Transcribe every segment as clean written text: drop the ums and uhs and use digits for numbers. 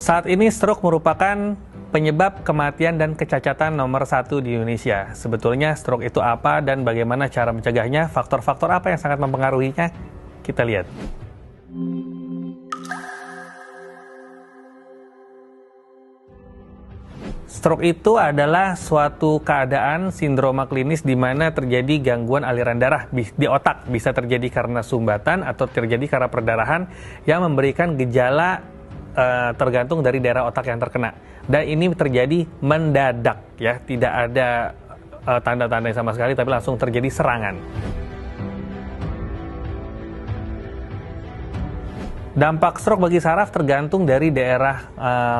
Saat ini stroke merupakan penyebab kematian dan kecacatan nomor 1 di Indonesia. Sebetulnya stroke itu apa dan bagaimana cara mencegahnya? Faktor-faktor apa yang sangat mempengaruhinya? Kita lihat. Stroke itu adalah suatu keadaan sindroma klinis di mana terjadi gangguan aliran darah di otak. Bisa terjadi karena sumbatan atau terjadi karena perdarahan yang memberikan gejala tergantung dari daerah otak yang terkena. Dan ini terjadi mendadak, ya, tidak ada tanda-tanda sama sekali, tapi langsung terjadi serangan. Dampak stroke bagi saraf tergantung dari daerah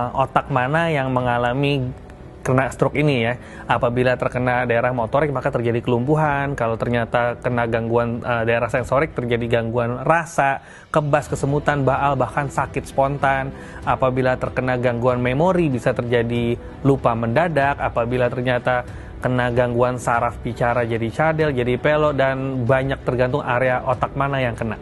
otak mana yang mengalami kena stroke ini, ya. Apabila terkena daerah motorik maka terjadi kelumpuhan. Kalau ternyata kena gangguan daerah sensorik terjadi gangguan rasa, kebas, kesemutan, baal, bahkan sakit spontan. Apabila terkena gangguan memori bisa terjadi lupa mendadak. Apabila ternyata kena gangguan saraf bicara jadi cadel, jadi pelok, dan banyak tergantung area otak mana yang kena.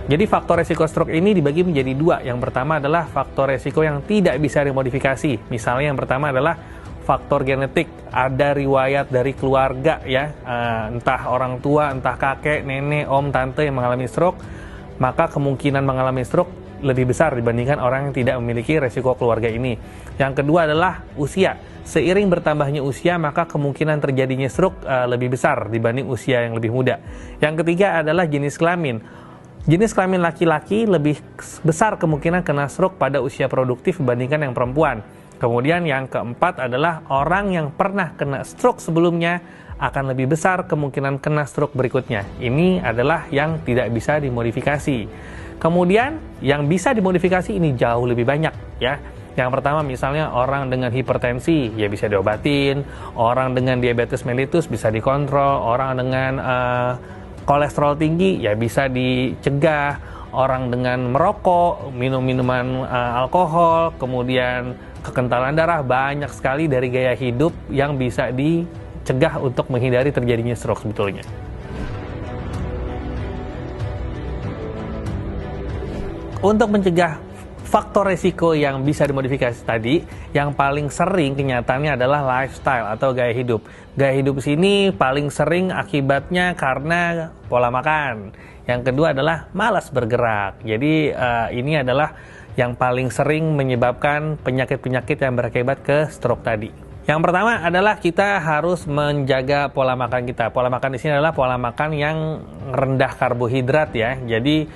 Jadi faktor resiko stroke ini dibagi menjadi dua. Yang pertama adalah faktor resiko yang tidak bisa dimodifikasi. Misalnya yang pertama adalah faktor genetik. Ada riwayat dari keluarga, ya, entah orang tua, entah kakek, nenek, om, tante yang mengalami stroke, maka kemungkinan mengalami stroke lebih besar dibandingkan orang yang tidak memiliki resiko keluarga ini. Yang kedua adalah usia. Seiring bertambahnya usia, maka kemungkinan terjadinya stroke lebih besar dibanding usia yang lebih muda. Yang ketiga adalah jenis kelamin. Jenis kelamin laki-laki lebih besar kemungkinan kena stroke pada usia produktif dibandingkan yang perempuan. Kemudian yang keempat adalah orang yang pernah kena stroke sebelumnya akan lebih besar kemungkinan kena stroke berikutnya. Ini adalah yang tidak bisa dimodifikasi. Kemudian yang bisa dimodifikasi ini jauh lebih banyak, ya. Yang pertama misalnya orang dengan hipertensi, ya bisa diobatin. Orang dengan diabetes mellitus bisa dikontrol. Orang dengan kolesterol tinggi ya bisa dicegah. Orang dengan merokok, minum minuman alkohol, kemudian kekentalan darah, banyak sekali dari gaya hidup yang bisa dicegah untuk menghindari terjadinya stroke sebetulnya. Untuk mencegah faktor resiko yang bisa dimodifikasi tadi, yang paling sering kenyataannya adalah lifestyle atau gaya hidup. Gaya hidup sini paling sering akibatnya karena pola makan. Yang kedua adalah malas bergerak. Jadi ini adalah yang paling sering menyebabkan penyakit-penyakit yang berakibat ke stroke tadi. Yang pertama adalah kita harus menjaga pola makan kita. Pola makan di sini adalah pola makan yang rendah karbohidrat, ya. Jadi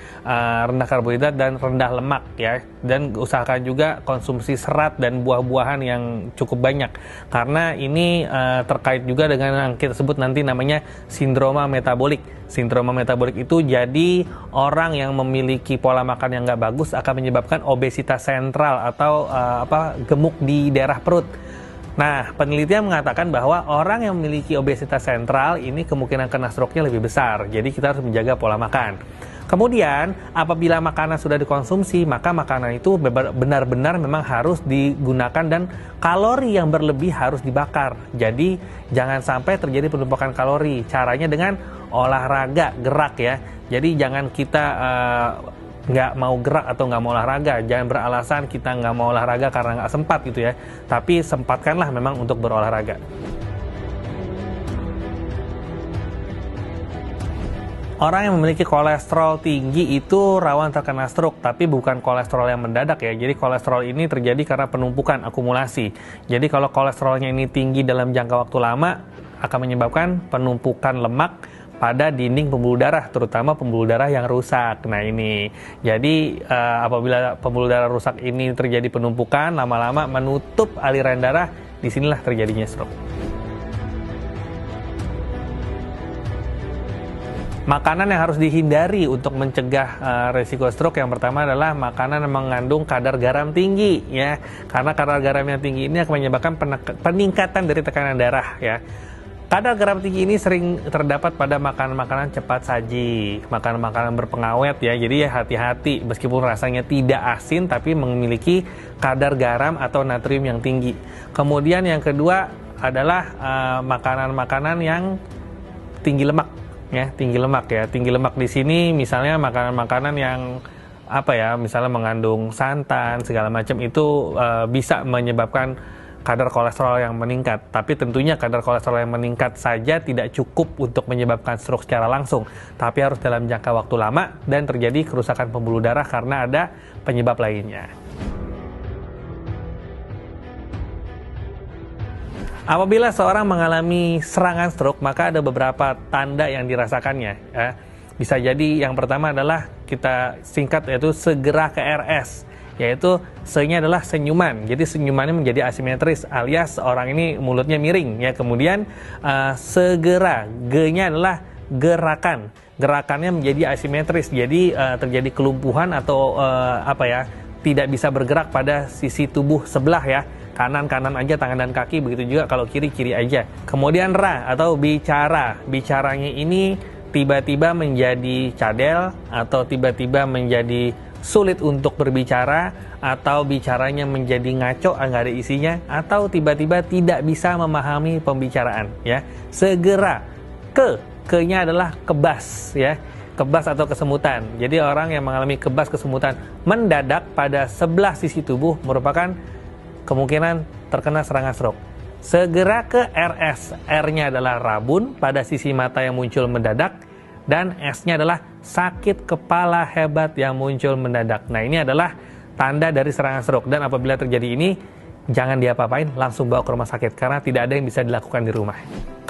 rendah karbohidrat dan rendah lemak, ya. Dan usahakan juga konsumsi serat dan buah-buahan yang cukup banyak. Karena ini terkait juga dengan yang kita sebut nanti namanya sindroma metabolik. Sindroma metabolik itu jadi orang yang memiliki pola makan yang nggak bagus akan menyebabkan obesitas sentral atau gemuk di daerah perut. Nah, penelitian mengatakan bahwa orang yang memiliki obesitas sentral ini kemungkinan kena stroke-nya lebih besar. Jadi kita harus menjaga pola makan. Kemudian, apabila makanan sudah dikonsumsi, maka makanan itu benar-benar memang harus digunakan dan kalori yang berlebih harus dibakar. Jadi, jangan sampai terjadi penumpukan kalori. Caranya dengan olahraga, gerak, ya. Jadi jangan kita nggak mau gerak atau nggak mau olahraga. Jangan beralasan kita nggak mau olahraga karena nggak sempat gitu, ya. Tapi sempatkanlah memang untuk berolahraga. Orang yang memiliki kolesterol tinggi itu rawan terkena stroke, tapi bukan kolesterol yang mendadak, ya. Jadi kolesterol ini terjadi karena penumpukan, akumulasi. Jadi kalau kolesterolnya ini tinggi dalam jangka waktu lama akan menyebabkan penumpukan lemak pada dinding pembuluh darah, terutama pembuluh darah yang rusak. Nah ini, jadi apabila pembuluh darah rusak ini terjadi penumpukan, lama-lama menutup aliran darah, disinilah terjadinya stroke. Makanan yang harus dihindari untuk mencegah resiko stroke yang pertama adalah makanan yang mengandung kadar garam tinggi, ya. Karena kadar garam yang tinggi ini akan menyebabkan peningkatan dari tekanan darah, ya. Kadar garam tinggi ini sering terdapat pada makanan-makanan cepat saji, makanan-makanan berpengawet, ya. Jadi ya hati-hati, meskipun rasanya tidak asin tapi memiliki kadar garam atau natrium yang tinggi. Kemudian yang kedua adalah makanan-makanan yang tinggi lemak. ya, tinggi lemak ya. Tinggi lemak di sini misalnya makanan-makanan yang misalnya mengandung santan segala macam itu bisa menyebabkan kadar kolesterol yang meningkat. Tapi tentunya kadar kolesterol yang meningkat saja tidak cukup untuk menyebabkan stroke secara langsung, tapi harus dalam jangka waktu lama dan terjadi kerusakan pembuluh darah karena ada penyebab lainnya. Apabila seorang mengalami serangan stroke, maka ada beberapa tanda yang dirasakannya. Bisa jadi yang pertama adalah kita singkat yaitu segera ke RS, yaitu se-nya adalah senyuman. Jadi senyumannya menjadi asimetris alias orang ini mulutnya miring ya. Kemudian segera, G-nya adalah gerakan. Gerakannya menjadi asimetris. Jadi terjadi kelumpuhan atau tidak bisa bergerak pada sisi tubuh sebelah ya. Kanan aja tangan dan kaki, begitu juga kalau kiri aja. Kemudian ra atau bicara. Bicaranya ini tiba-tiba menjadi cadel atau tiba-tiba menjadi sulit untuk berbicara, atau bicaranya menjadi ngaco, nggak ada isinya, atau tiba-tiba tidak bisa memahami pembicaraan ya. Segera ke-nya adalah kebas ya. Kebas atau kesemutan. Jadi orang yang mengalami kebas kesemutan mendadak pada sebelah sisi tubuh merupakan kemungkinan terkena serangan stroke. Segera ke RS. R-nya adalah rabun pada sisi mata yang muncul mendadak, dan S-nya adalah sakit kepala hebat yang muncul mendadak. Nah, ini adalah tanda dari serangan stroke, dan apabila terjadi ini jangan diapa-apain, langsung bawa ke rumah sakit karena tidak ada yang bisa dilakukan di rumah.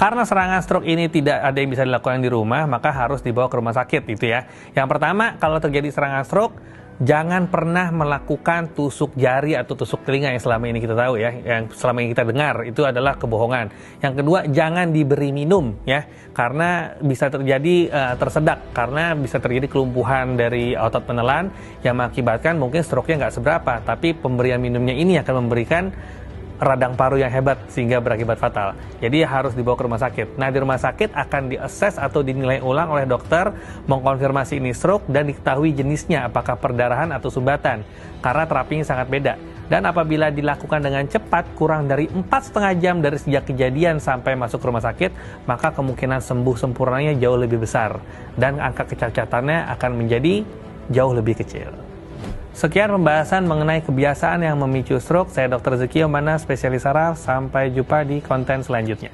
Karena serangan stroke ini tidak ada yang bisa dilakukan di rumah, maka harus dibawa ke rumah sakit itu ya. Yang pertama, kalau terjadi serangan stroke, jangan pernah melakukan tusuk jari atau tusuk telinga yang selama ini kita tahu ya, yang selama ini kita dengar itu adalah kebohongan. Yang kedua, jangan diberi minum ya, karena bisa terjadi tersedak, karena bisa terjadi kelumpuhan dari otot penelan yang mengakibatkan mungkin stroke-nya nggak seberapa, tapi pemberian minumnya ini akan memberikan radang paru yang hebat sehingga berakibat fatal. Jadi harus dibawa ke rumah sakit. Nah, di rumah sakit akan diassess atau dinilai ulang oleh dokter, mengkonfirmasi ini stroke dan diketahui jenisnya apakah perdarahan atau sumbatan, karena terapinya sangat beda. Dan apabila dilakukan dengan cepat, kurang dari 4,5 jam dari sejak kejadian sampai masuk rumah sakit, maka kemungkinan sembuh sempurnanya jauh lebih besar dan angka kecacatannya akan menjadi jauh lebih kecil. Sekian pembahasan mengenai kebiasaan yang memicu stroke. Saya Dr. Zeki Omana, spesialis saraf. Sampai jumpa di konten selanjutnya.